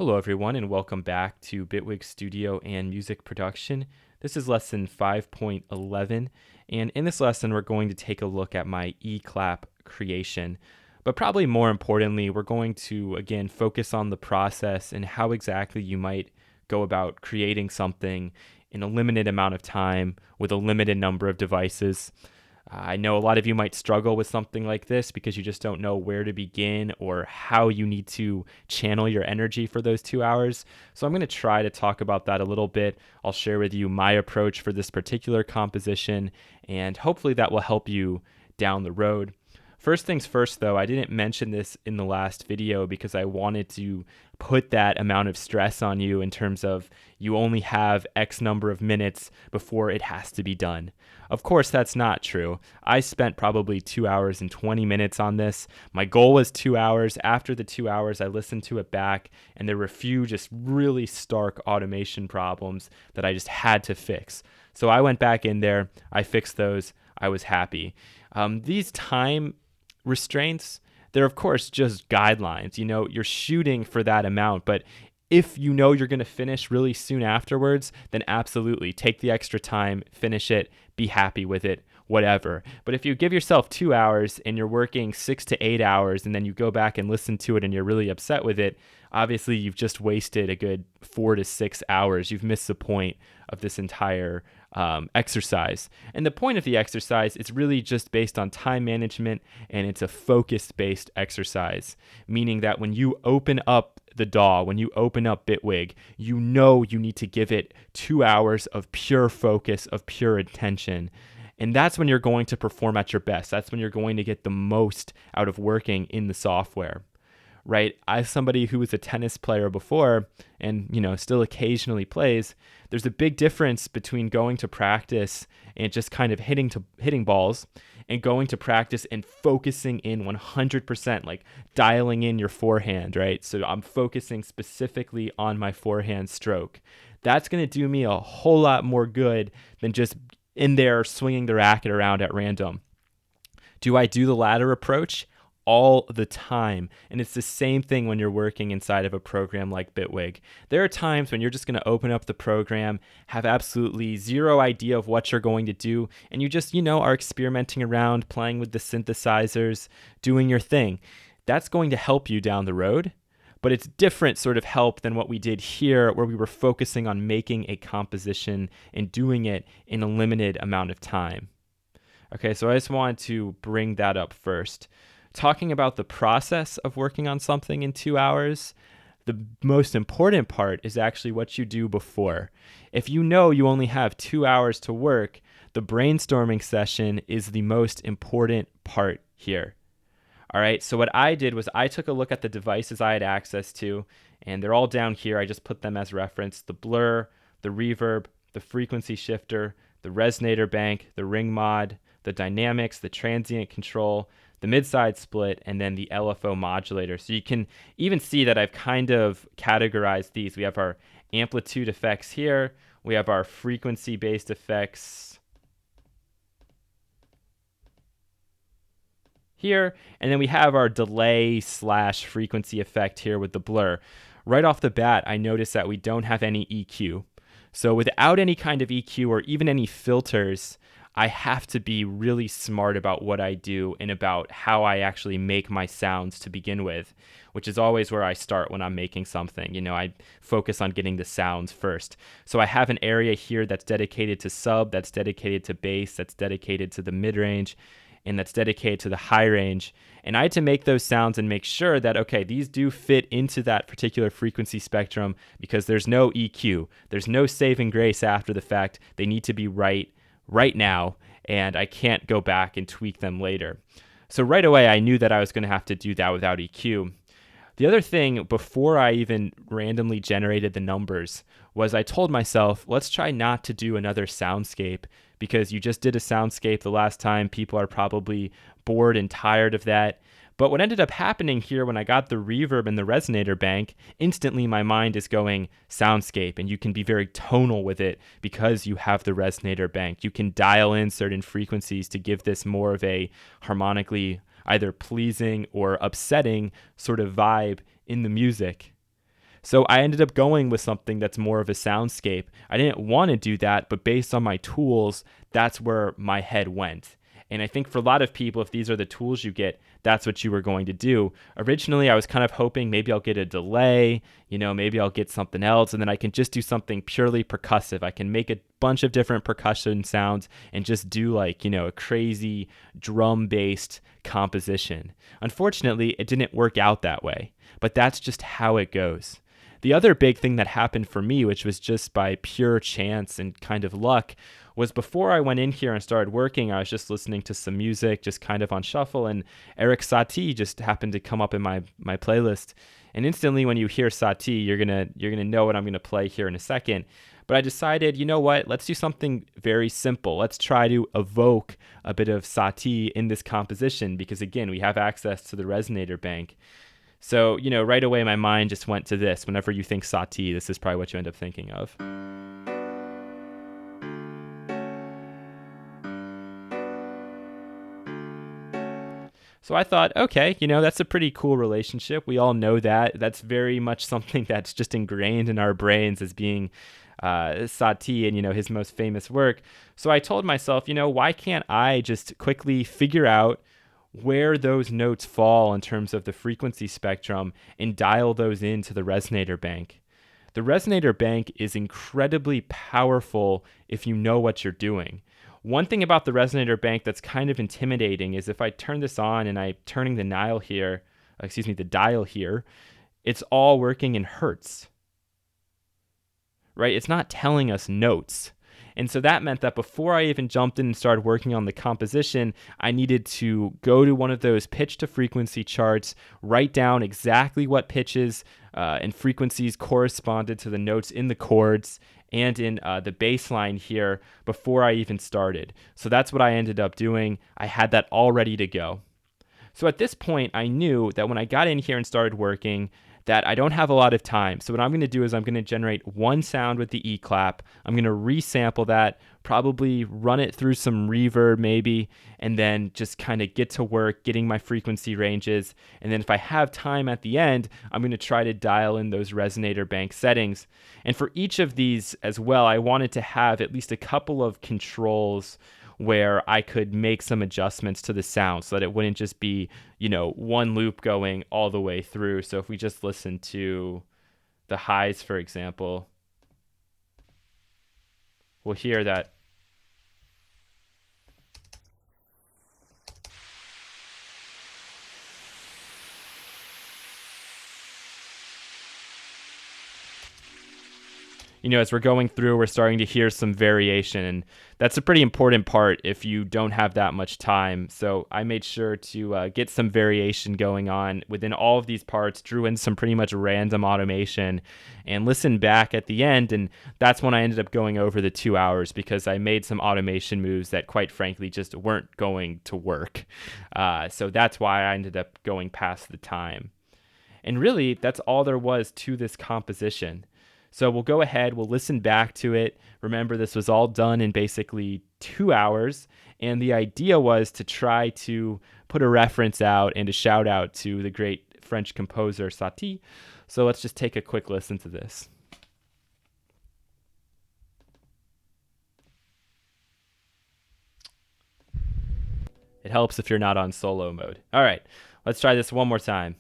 Hello, everyone, and welcome back to Bitwig Studio and Music Production. This is lesson 5.11, and in this lesson, we're going to take a look at my E-clap creation. But probably more importantly, we're going to, again, focus on the process and how exactly you might go about creating something in a limited amount of time with a limited number of devices. I know a lot of you might struggle with something like this because you just don't know where to begin or how you need to channel your energy for those 2 hours. So I'm going to try to talk about that a little bit. I'll share with you my approach for this particular composition, and hopefully that will help you down the road. First things first, though, I didn't mention this in the last video because I wanted to put that amount of stress on you in terms of you only have X number of minutes before it has to be done. Of course, that's not true. I spent probably 2 hours and 20 minutes on this. My goal was 2 hours. After the 2 hours, I listened to it back, and there were a few just really stark automation problems that I just had to fix. So I went back in there, I fixed those, I was happy. These time restraints, they're of course just guidelines. You're shooting for that amount, but if you know you're going to finish really soon afterwards, then absolutely take the extra time, finish it, be happy with it, whatever. But if you give yourself 2 hours and you're working 6 to 8 hours and then you go back and listen to it and you're really upset with it, obviously you've just wasted a good 4 to 6 hours. You've missed the point of this entire exercise. And the point of the exercise is really just based on time management, and it's a focus-based exercise, meaning that when you open up the DAW, when you open up Bitwig, you know you need to give it 2 hours of pure focus, of pure attention. And that's when you're going to perform at your best. That's when you're going to get the most out of working in the software. Right? As somebody who was a tennis player before and, still occasionally plays, there's a big difference between going to practice and just kind of hitting balls and going to practice and focusing in 100%, like dialing in your forehand, right? So I'm focusing specifically on my forehand stroke. That's going to do me a whole lot more good than just in there swinging the racket around at random. Do I do the latter approach? All the time. And it's the same thing when you're working inside of a program like Bitwig. There are times when you're just going to open up the program, have absolutely zero idea of what you're going to do, and you just, are experimenting around, playing with the synthesizers, doing your thing. That's going to help you down the road, but it's different sort of help than what we did here, where we were focusing on making a composition and doing it in a limited amount of time. Okay, so I just wanted to bring that up first. Talking about the process of working on something in 2 hours, the most important part is actually what you do before. If you know you only have 2 hours to work, the brainstorming session is the most important part here. All right, so what I did was I took a look at the devices I had access to, and they're all down here. I just put them as reference: the blur, the reverb, the frequency shifter, the resonator bank, the ring mod, the dynamics, the transient control, the mid-side split, and then the LFO modulator. So you can even see that I've kind of categorized these. We have our amplitude effects here. We have our frequency-based effects here. And then we have our delay/frequency effect here with the blur. Right off the bat, I notice that we don't have any EQ. So without any kind of EQ or even any filters, I have to be really smart about what I do and about how I actually make my sounds to begin with, which is always where I start when I'm making something. I focus on getting the sounds first. So I have an area here that's dedicated to sub, that's dedicated to bass, that's dedicated to the mid-range, and that's dedicated to the high range. And I had to make those sounds and make sure that, okay, these do fit into that particular frequency spectrum because there's no EQ. There's no saving grace after the fact. They need to be right now, and I can't go back and tweak them later. So right away, I knew that I was going to have to do that without EQ. The other thing, before I even randomly generated the numbers, was I told myself, let's try not to do another soundscape, because you just did a soundscape the last time. People are probably bored and tired of that. But what ended up happening here when I got the reverb and the resonator bank, instantly my mind is going soundscape, and you can be very tonal with it because you have the resonator bank. You can dial in certain frequencies to give this more of a harmonically either pleasing or upsetting sort of vibe in the music. So I ended up going with something that's more of a soundscape. I didn't want to do that, but based on my tools, that's where my head went. And I think for a lot of people, if these are the tools you get, that's what you were going to do. Originally, I was kind of hoping maybe I'll get a delay, maybe I'll get something else, and then I can just do something purely percussive. I can make a bunch of different percussion sounds and just do a crazy drum based composition. Unfortunately, it didn't work out that way, but that's just how it goes. The other big thing that happened for me, which was just by pure chance and kind of luck, was before I went in here and started working, I was just listening to some music, just kind of on shuffle, and Eric Satie just happened to come up in my playlist. And instantly, when you hear Satie, you're gonna know what I'm gonna play here in a second. But I decided, you know what? Let's do something very simple. Let's try to evoke a bit of Satie in this composition because, again, we have access to the resonator bank. So, right away my mind just went to this. Whenever you think Satie, this is probably what you end up thinking of. So I thought, okay, that's a pretty cool relationship. We all know that. That's very much something that's just ingrained in our brains as being Satie and, his most famous work. So I told myself, why can't I just quickly figure out where those notes fall in terms of the frequency spectrum and dial those into the resonator bank? The resonator bank is incredibly powerful if you know what you're doing. One thing about the resonator bank that's kind of intimidating is if I turn this on and I'm turning the the dial here, it's all working in hertz, right? It's not telling us notes. And so that meant that before I even jumped in and started working on the composition, I needed to go to one of those pitch to frequency charts, write down exactly what pitches and frequencies corresponded to the notes in the chords and in the bass line here before I even started. So that's what I ended up doing. I had that all ready to go. So at this point, I knew that when I got in here and started working, that I don't have a lot of time. So what I'm going to do is I'm going to generate one sound with the E clap. I'm going to resample that, probably run it through some reverb maybe, and then just kind of get to work getting my frequency ranges. And then if I have time at the end, I'm going to try to dial in those resonator bank settings. And for each of these as well, I wanted to have at least a couple of controls where I could make some adjustments to the sound so that it wouldn't just be, one loop going all the way through. So if we just listen to the highs, for example, we'll hear that. As we're going through, we're starting to hear some variation, and that's a pretty important part if you don't have that much time. So I made sure to get some variation going on within all of these parts, drew in some pretty much random automation, and listened back at the end, and that's when I ended up going over the 2 hours because I made some automation moves that, quite frankly, just weren't going to work. So that's why I ended up going past the time. And really, that's all there was to this composition. So we'll go ahead, we'll listen back to it. Remember, this was all done in basically 2 hours. And the idea was to try to put a reference out and a shout out to the great French composer Satie. So let's just take a quick listen to this. It helps if you're not on solo mode. All right, let's try this one more time.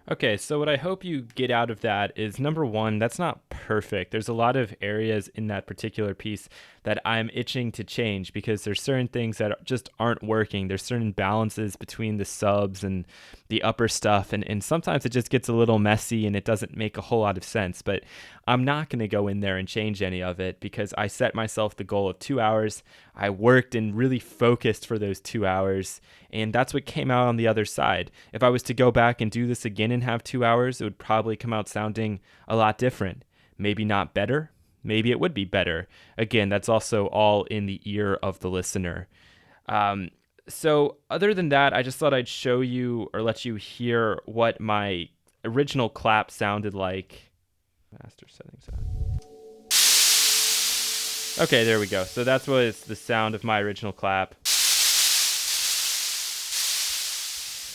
Okay, so what I hope you get out of that is number one, that's not perfect. There's a lot of areas in that particular piece that I'm itching to change because there's certain things that just aren't working. There's certain balances between the subs and the upper stuff, and sometimes it just gets a little messy and it doesn't make a whole lot of sense. But I'm not going to go in there and change any of it because I set myself the goal of 2 hours. I worked and really focused for those 2 hours, and that's what came out on the other side. If I was to go back and do this again and have 2 hours, it would probably come out sounding a lot different. Maybe not better. Maybe it would be better. Again, that's also all in the ear of the listener. So, other than that, I just thought I'd show you or let you hear what my original clap sounded like. Master settings on. Okay, there we go. So that's was the sound of my original clap.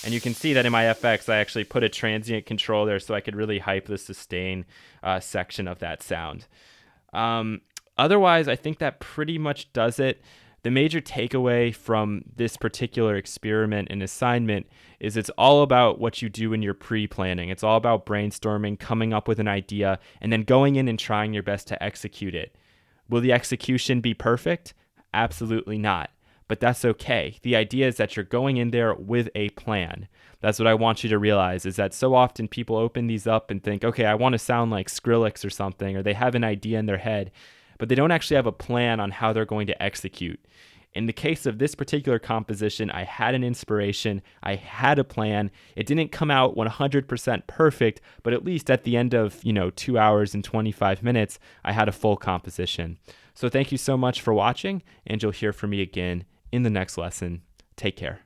And you can see that in my FX, I actually put a transient control there so I could really hype the sustain section of that sound. Otherwise, I think that pretty much does it. The major takeaway from this particular experiment and assignment is it's all about what you do in your pre-planning. It's all about brainstorming, coming up with an idea, and then going in and trying your best to execute it. Will the execution be perfect? Absolutely not. But that's okay. The idea is that you're going in there with a plan. That's what I want you to realize is that so often people open these up and think, okay, I want to sound like Skrillex or something, or they have an idea in their head, but they don't actually have a plan on how they're going to execute. In the case of this particular composition, I had an inspiration, I had a plan. It didn't come out 100% perfect, but at least at the end of, 2 hours and 25 minutes, I had a full composition. So thank you so much for watching, and you'll hear from me again in the next lesson. Take care.